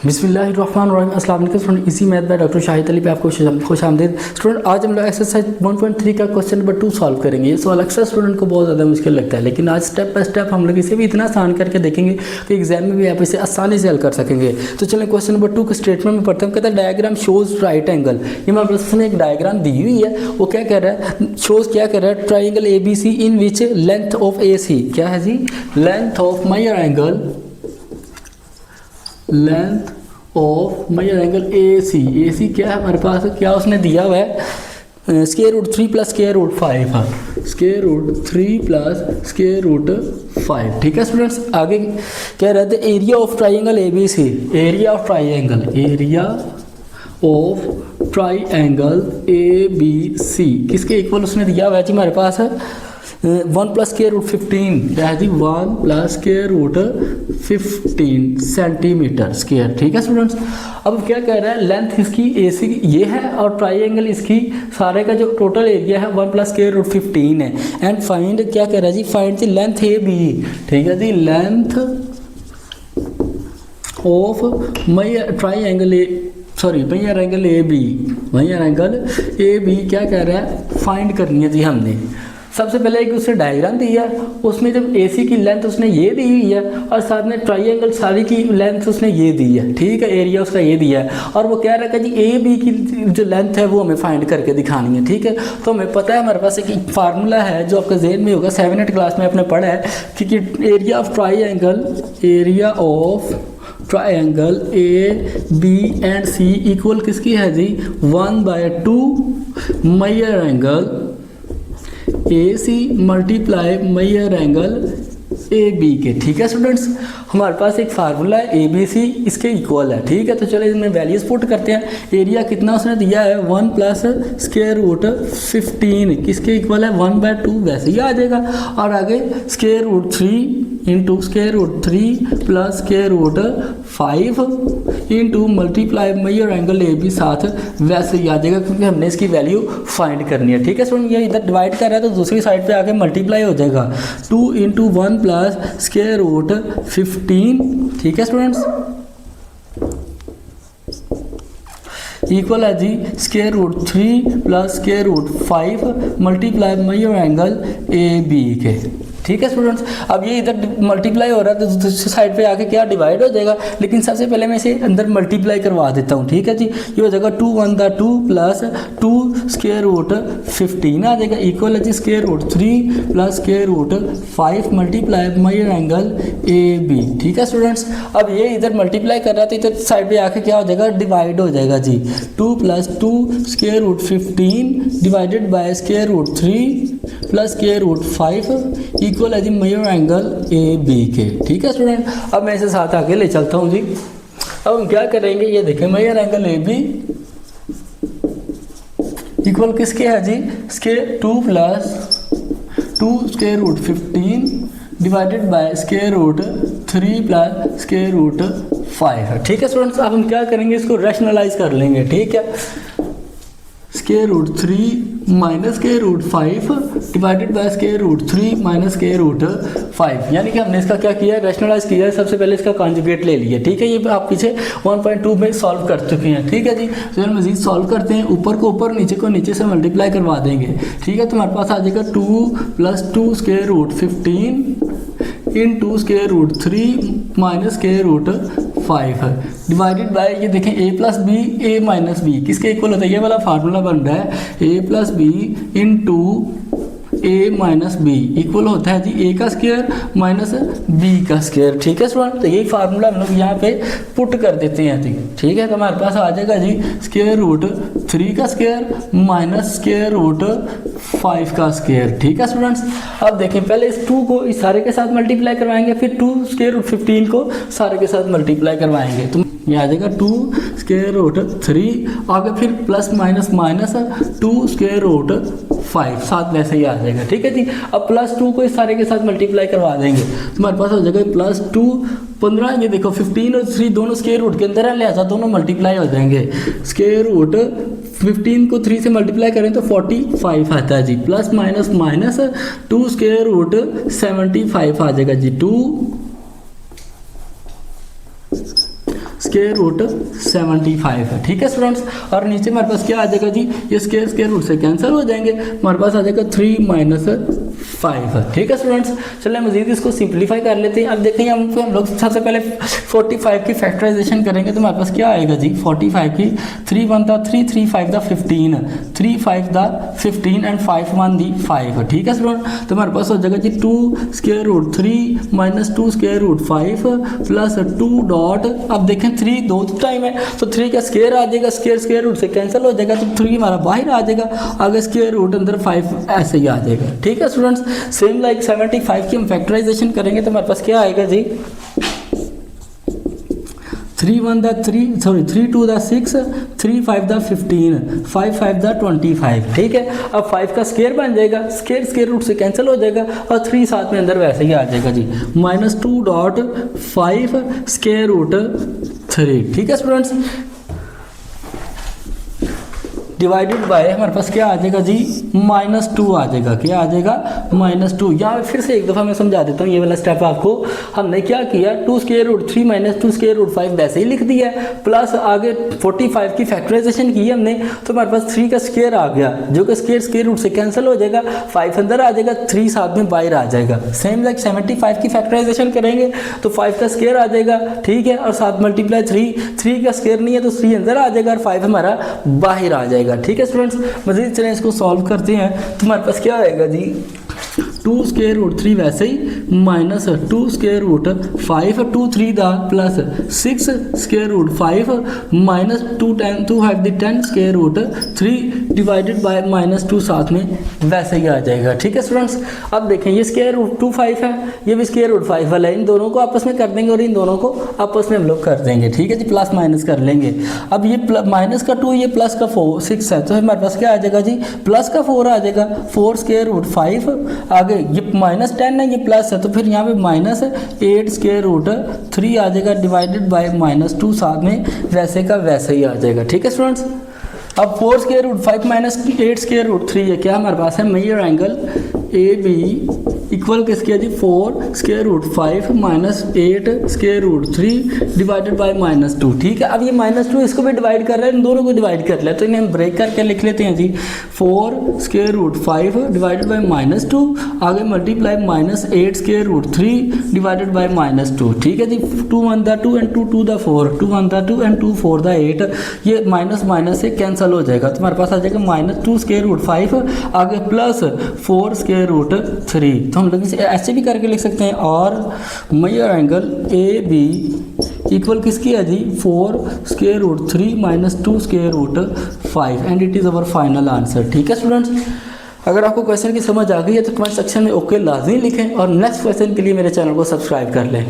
बिस्मिल्लाहिर्रहमानिर्रहीम। अस्सलाम वालेकुम स्टूडेंट, इसी math by doctor Shahid Ali पे आपको खुश आमदीद। स्टूडेंट आज हम लोग एक्सरसाइज 1.3 का क्वेश्चन नंबर 2 सॉल्व करेंगे। ये सवाल अक्सर स्टूडेंट को बहुत ज़्यादा मुश्किल लगता है, लेकिन आज स्टेप बाय स्टेप हम लोग इसे भी इतना आसान करके देखेंगे कि एग्जाम में भी आप इसे आसानी से हल कर सकेंगे। तो चलें क्वेश्चन नंबर 2 के स्टेटमेंट में पढ़ते हैं। कहता है डायग्राम शोज राइट एंगल। ये हमारे पास एक डायग्राम दी हुई है, वो क्या कह रहा है, शोज क्या कह रहा है, triangle ABC in which length of AC क्या है जी, length of measure angle, length of measure angle AC क्या है हमारे पास, क्या उसने दिया हुआ है, square root 3 plus square root 5 है, square root 3 plus square root 5। ठीक है स्टूडेंट्स, आगे कह रहे थे area of triangle ABC, area of triangle, area of triangle ABC किसके इक्वल उसने दिया हुआ है जी हमारे पास है 1 प्लस स्क्वायर रूट 15, क्या है जी 1 plus square root 15 centimetre square. ठीक है स्टूडेंट्स, अब क्या कह रहा है, लेंथ इसकी AC ये है और ट्राइंगल इसकी सारे का जो टोटल एरिया है 1 प्लस स्क्वायर रूट 15 है। एंड फाइंड क्या कह रहा है जी, फाइंड द लेंथ AB। ठीक है जी, length of triangle measure angle AB, measure angle AB क्या कह रहा है, फाइंड करनी है जी हमने। सबसे पहले एक उसने डायग्राम दिया, उसमें जब AC की लेंथ उसने ये दी हुई है और साथ में ट्राइंगल सारी की लेंथ उसने ये दी है। ठीक है, एरिया उसका ये दिया है और वो कह रहा है कि AB की जो लेंथ है वो हमें फाइंड करके दिखानी है। ठीक है, तो हमें पता है हमारे पास एक फार्मूला है जो आपका ज़हन में होगा, 7-8 क्लास में आपने पढ़ा है कि area of triangle, area of triangle AB and C equal किसकी है जी 1/2 measure angle AC multiply measure angle AB के। ठीक है स्टूडेंट्स, हमारे पास एक फार्मूला है ABC इसके इक्वल है। ठीक है, तो चलो इसमें वैल्यूज पुट करते हैं। एरिया कितना उसने दिया है 1 प्लस स्क्वायर रूट 15 किसके इक्वल है 1/2, वैसे ही आ जाएगा। और आगे square root 3 into square root 3 plus square root 5 into multiply measure angle AB साथ वैसे ही आ जाएगा, क्योंकि हमने इसकी वैल्यू फाइंड करनी है। ठीक है स्टूडेंट, ये इधर डिवाइड कर रहा है तो दूसरी साइड पे आके मल्टीप्लाई हो जाएगा 2 इंटू 1 प्लस स्क्वायर रूट 15। ठीक है स्टूडेंट्स, इक्वल है जी square root 3 plus square root 5 multiply measure angle AB के। ठीक है स्टूडेंट्स, अब ये इधर मल्टीप्लाई हो रहा है तो दूसरी साइड पे आके क्या डिवाइड हो जाएगा, लेकिन सबसे पहले मैं इसे अंदर मल्टीप्लाई करवा देता हूँ। ठीक है जी, ये हो जाएगा 2 1 2 प्लस 2 स्क्वायर रूट 15 आ जाएगा, इक्वल है जी square root 3 plus square root 5 multiply measure angle AB। ठीक है स्टूडेंट्स, अब ये इधर मल्टीप्लाई कर रहा था, इधर साइड पे आके क्या हो जाएगा, डिवाइड हो जाएगा जी 2 plus 2 square root 15 divided by square root 3 plus square root 5 equal है जी मेजर एंगल AB के। ठीक है स्टूडेंट, अब मैं इसे साथ आगे ले चलता हूँ जी। अब हम क्या करेंगे, ये देखें मेजर एंगल AB इक्वल किसके है जी, square 2 plus 2 square root 15 divided by square root 3 plus square root 5 है। ठीक है स्टूडेंट्स, अब हम क्या करेंगे, इसको रैशनलाइज कर लेंगे। ठीक है, square root 3 minus square root 5 divided by square root 3 minus square root 5, यानी कि हमने इसका क्या किया है, रैशनलाइज किया है। सबसे पहले इसका कॉन्जुगेट ले लिया। ठीक है, ये आप पीछे 1.2 में सॉल्व कर चुके हैं। ठीक है जी, तो हम मजीद सॉल्व करते हैं, ऊपर को ऊपर नीचे को नीचे से मल्टीप्लाई करवा देंगे। ठीक है, तो हमारे पास आ जाएगा 2 plus 2 square root 15 into square root 3 minus square root 5 है डिवाइडेड बाय, ये देखें A plus B A minus B किसके इक्वल होता है, ये वाला फार्मूला बन रहा है A plus B into A minus B equal होता है जी A का स्क्वायर माइनस B का स्क्वायर। ठीक है स्टूडेंट, तो यही फार्मूला हम लोग यहाँ पे पुट कर देते हैं जी। ठीक है, तो हमारे पास आ जाएगा जी स्क्वायर रूट 3 का स्क्वायर माइनस स्क्वायर रूट 5 का स्क्वायर। ठीक है स्टूडेंट्स, अब देखें पहले इस 2 को इस सारे के साथ मल्टीप्लाई करवाएंगे, फिर 2 स्क्वायर रूट 15 को सारे के साथ मल्टीप्लाई करवाएंगे, तो ये आ जाएगा 2 स्क्वायर रूट 3 आगे फिर plus minus minus 2 square root 5 साथ वैसे ही आ जाएगा। ठीक है जी, अब प्लस 2 को इस सारे के साथ मल्टीप्लाई करवा देंगे तो हमारे पास हो जाएगा प्लस 2 15, ये देखो 15 और 3 दोनों स्क्वायर रूट के अंदर है, लिहाजा दोनों मल्टीप्लाई हो जाएंगे। स्क्वायर रूट 15 को 3 से मल्टीप्लाई करें तो 45 आता है जी, plus minus minus 2 square root 75 आ जाएगा जी, 2 स्क्वायर रूट 75 है। ठीक है स्टूडेंट्स, और नीचे हमारे पास क्या आ जाएगा जी, ये स्क्वायर रूट से कैंसिल हो जाएंगे, हमारे पास आ जाएगा 3 - 5। ठीक है स्टूडेंट्स, चलिए मजीद इसको सिंप्लीफाई कर लेते हैं। अब देखें हम लोग सबसे पहले 45 की फैक्टराइजेशन करेंगे तो हमारे पास क्या आएगा जी, 45 की 3 × 1 = 3, 3 × 5 = 15, 3 × 5 = 15 एंड 5 × 1 = 5। ठीक है स्टूडेंट, तो हमारे पास हो जाएगा जी 2 square root 3 - 2 square root 5 plus 2 dot, अब देखें 3 दो टाइम है तो 3 का स्क्वायर आ जाएगा, स्क्वायर रूट से कैंसिल हो जाएगा तो 3 हमारा बाहर आ जाएगा, आगे स्क्वायर रूट अंदर 5 ऐसे ही आ जाएगा। ठीक है स्टूडेंट्स, सेम लाइक 75 की हम फैक्टराइजेशन करेंगे तो हमारे पास क्या आएगा जी, 3 × 1 = 3, 3 × 2 = 6, 3 × 5 = 15, 5 × 5 = 25। ठीक है, अब 5 का स्क्वायर बन जाएगा, स्क्वायर रूट से कैंसिल हो जाएगा और 3 साथ में अंदर वैसे ही आ जाएगा जी, -2 डॉट 5 स्क्वायर रूट 3। ठीक है स्टूडेंट्स, डिवाइडेड बाय हमारे पास क्या आ जाएगा जी, -2 आ जाएगा, क्या आ जाएगा, -2। यहाँ फिर से एक दफ़ा मैं समझा देता हूँ, ये वाला स्टेप आपको हमने क्या किया, 2 स्क्वायर रूट 3 - 2 स्क्वायर रूट 5 वैसे ही लिख दिया है, प्लस आगे 45 की फैक्टराइजेशन की हमने तो हमारे पास 3 का स्क्वायर आ गया, जो कि स्क्वायर रूट से कैंसिल हो जाएगा, 5 अंदर आ जाएगा, 3 साथ में बाहर आ जाएगा। सेम लाइक 75 की फैक्टराइजेशन करेंगे तो 5 का स्क्वायर आ जाएगा, ठीक है, और साथ मल्टीप्लाई 3 का स्क्वायर नहीं है तो 3 अंदर आ जाएगा और 5 हमारा बाहर आ जाएगा। ठीक है स्टूडेंट्स, मजीद चलें इसको सॉल्व करते हैं तो हमारे पास क्या आएगा जी, 2 स्क्वायर रूट 3 वैसे ही -2 स्क्वायर रूट 5, 2 3 दा प्लस 6 स्क्वायर रूट 5 -2 10 2 5 दी 10 स्क्वायर रूट 3 डिवाइडेड बाय -2 साथ में वैसे ही आ जाएगा। ठीक है स्टूडेंट्स, अब देखें ये स्क्वायर रूट 2 5 है, ये भी स्क्वायर रूट 5 वाला है, इन दोनों को आपस में कर देंगे और इन दोनों को आपस में हम लोग कर देंगे। ठीक है जी, प्लस माइनस कर लेंगे। अब ये माइनस का 2 ये प्लस का 6 है तो हमारे पास क्या आ जाएगा जी, प्लस का 4 आ जाएगा, 4 स्क्वायर रूट 5, आगे ये -10 है, ये प्लस है तो फिर यहाँ पे -8 स्क्वायर रूट 3 आ जाएगा डिवाइडेड बाय -2 साथ में वैसे का वैसे ही आ जाएगा। ठीक है स्टूडेंट्स, अब 4 स्क्वायर रूट 5 - 8 स्क्वायर रूट 3 है, क्या हमारे पास है, मेजर एंगल AB इक्वल किसके है जी, 4 square root 5 -8 square root 3 divided by -2। ठीक है, अब ये -2 इसको भी डिवाइड कर रहा है, इन दोनों को डिवाइड कर ले तो इन्हें हम ब्रेक करके लिख लेते हैं जी, 4 स्क्वायर रूट 5 डिवाइडेड बाय -2, आगे multiply -8 square root 3 divided by -2। ठीक है जी, 2 1 दा 2 एंड 2 2 दा 4, 2 1 दा 2 एंड 2 4 दा 8, ये माइनस से कैंसिल हो जाएगा तो हमारे पास आ जाएगा -2 स्क्वायर रूट 5 आगे प्लस 4 स्क्वायर रूट 3। तो हम लोग इसे ऐसे भी करके लिख सकते हैं, और मेजर एंगल AB इक्वल किसकी है जी, 4 square root 3 - 2 square root 5 and it is our final answer. ठीक है स्टूडेंट्स, अगर आपको क्वेश्चन की समझ आ गई है तो कमेंट सेक्शन में ओके लाजमी लिखें और नेक्स्ट क्वेश्चन के लिए मेरे चैनल को सब्सक्राइब कर लें।